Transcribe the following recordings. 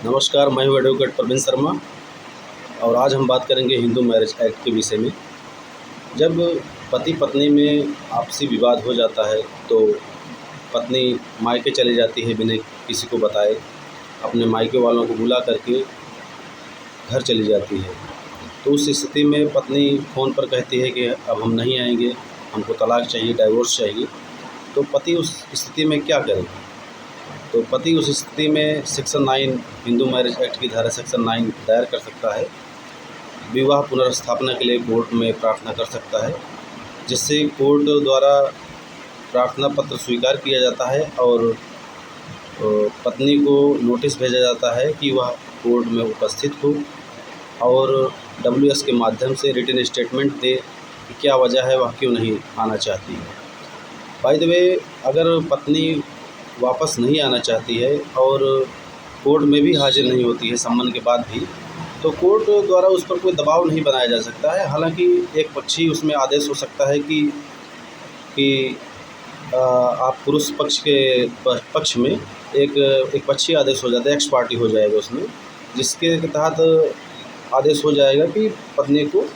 नमस्कार, मैं हूँ एडवोकेट प्रवीण शर्मा और आज हम बात करेंगे हिंदू मैरिज एक्ट के विषय में। जब पति पत्नी में आपसी विवाद हो जाता है तो पत्नी मायके चली जाती है बिना किसी को बताए, अपने मायके वालों को बुला करके घर चली जाती है। तो उस स्थिति में पत्नी फ़ोन पर कहती है कि अब हम नहीं आएंगे, हमको तलाक चाहिए, डाइवोर्स चाहिए। तो पति उस स्थिति में क्या करे? तो पति उस स्थिति में सेक्शन 9 हिंदू मैरिज एक्ट की धारा सेक्शन 9 दायर कर सकता है। विवाह पुनर्स्थापना के लिए कोर्ट में प्रार्थना कर सकता है, जिससे कोर्ट द्वारा प्रार्थना पत्र स्वीकार किया जाता है और पत्नी को नोटिस भेजा जाता है कि वह कोर्ट में उपस्थित हो और WS के माध्यम से रिटन स्टेटमेंट दे कि क्या वजह है, वह क्यों नहीं आना चाहती है। बाय द वे, अगर पत्नी वापस नहीं आना चाहती है और कोर्ट में भी हाजिर नहीं होती है सम्मन के बाद भी, तो कोर्ट द्वारा उस पर कोई दबाव नहीं बनाया जा सकता है। हालांकि एक पक्षी उसमें आदेश हो सकता है कि आप पुरुष पक्ष के पक्ष में एक पक्षी आदेश हो जाता है, एक्स पार्टी हो जाएगा उसमें, जिसके तहत आदेश हो जाएगा कि पत्नी को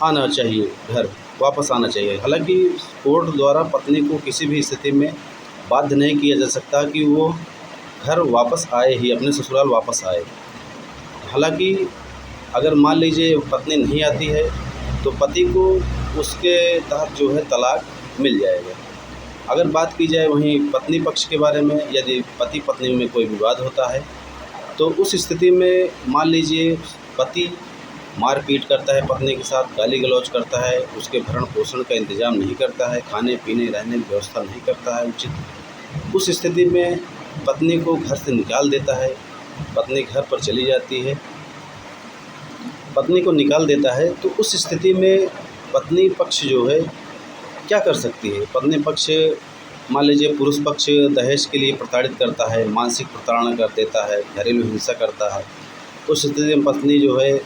आना चाहिए, घर वापस आना चाहिए। हालांकि कोर्ट द्वारा पत्नी को किसी भी स्थिति में बाध्य नहीं किया जा सकता कि वो घर वापस आए ही, अपने ससुराल वापस आए। हालांकि अगर मान लीजिए पत्नी नहीं आती है तो पति को उसके तहत जो है तलाक मिल जाएगा। अगर बात की जाए वहीं पत्नी पक्ष के बारे में, यदि पति पत्नी में कोई विवाद होता है तो उस स्थिति में मान लीजिए पति मारपीट करता है पत्नी के साथ, गाली गलौज करता है, उसके भरण पोषण का इंतज़ाम नहीं करता है, खाने पीने रहने की व्यवस्था नहीं करता है उचित, उस स्थिति में पत्नी को घर से निकाल देता है। पत्नी घर पर चली जाती है, पत्नी को निकाल देता है, तो उस स्थिति में पत्नी पक्ष जो है क्या कर सकती है? पत्नी पक्ष मान लीजिए पुरुष पक्ष दहेज के लिए प्रताड़ित करता है, मानसिक प्रताड़ना कर देता है, घरेलू हिंसा करता है, उस स्थिति में पत्नी जो है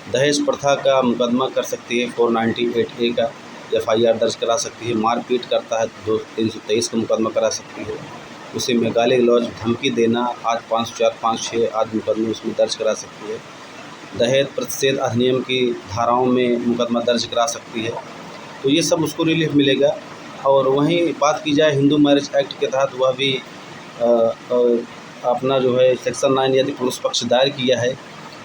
दहेज प्रथा का मुकदमा कर सकती है, 498A का FIR दर्ज करा सकती है। मारपीट करता है तो 323 का मुकदमा करा सकती है। उसी में गाली गलौज धमकी देना आज 504, 506 आदि मुकदमे उसमें दर्ज करा सकती है। दहेज प्रतिषेध अधिनियम की धाराओं में मुकदमा दर्ज करा सकती है। तो ये सब उसको रिलीफ मिलेगा। और वहीं बात की जाए हिंदू मैरिज एक्ट के तहत, वह भी अपना जो है सेक्शन 9 यदि पुरुष पक्ष दायर किया है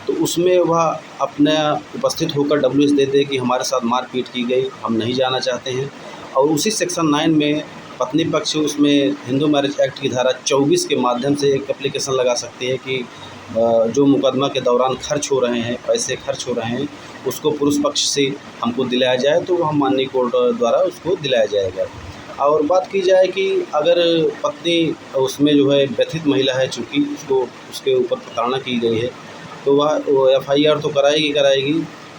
तो उसमें वह अपना उपस्थित होकर WS दे दे कि हमारे साथ मारपीट की गई, हम नहीं जाना चाहते हैं। और उसी सेक्शन 9 में पत्नी पक्ष उसमें हिंदू मैरिज एक्ट की धारा 24 के माध्यम से एक एप्लीकेशन लगा सकती है कि जो मुकदमा के दौरान खर्च हो रहे हैं, पैसे खर्च हो रहे हैं, उसको पुरुष पक्ष से हमको दिलाया जाए, तो वह माननीय कोर्ट द्वारा उसको दिलाया जाएगा। और बात की जाए कि अगर पत्नी उसमें जो है व्यथित महिला है, चूँकि उसके ऊपर प्रताड़ना की गई है, तो वह FIR तो कराएगी,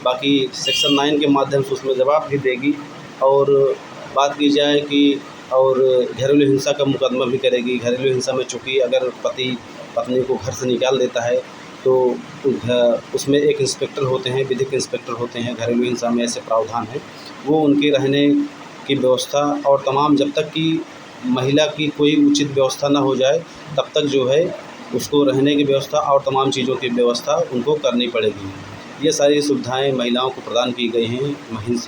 बाकी सेक्शन 9 के माध्यम से उसमें जवाब भी देगी। और बात की जाए कि और घरेलू हिंसा का मुकदमा भी करेगी। घरेलू हिंसा में चूँकि अगर पति पत्नी को घर से निकाल देता है तो उसमें एक इंस्पेक्टर होते हैं, विधिक इंस्पेक्टर होते हैं, घरेलू हिंसा में ऐसे प्रावधान है, वो उनके रहने की व्यवस्था और तमाम, जब तक कि महिला की कोई उचित व्यवस्था ना हो जाए तब तक जो है उसको रहने की व्यवस्था और तमाम चीज़ों की व्यवस्था उनको करनी पड़ेगी। ये सारी सुविधाएं महिलाओं को प्रदान की गई हैं।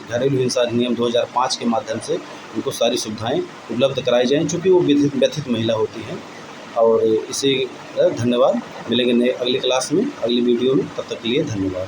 घरेलू हिंसा अधिनियम 2005 के माध्यम से उनको सारी सुविधाएं उपलब्ध कराई जाएँ, चूँकि वो व्यथित महिला होती हैं। और इसी धन्यवाद। मिलेंगे नए अगली क्लास में, अगली वीडियो में, तब तक के लिए धन्यवाद।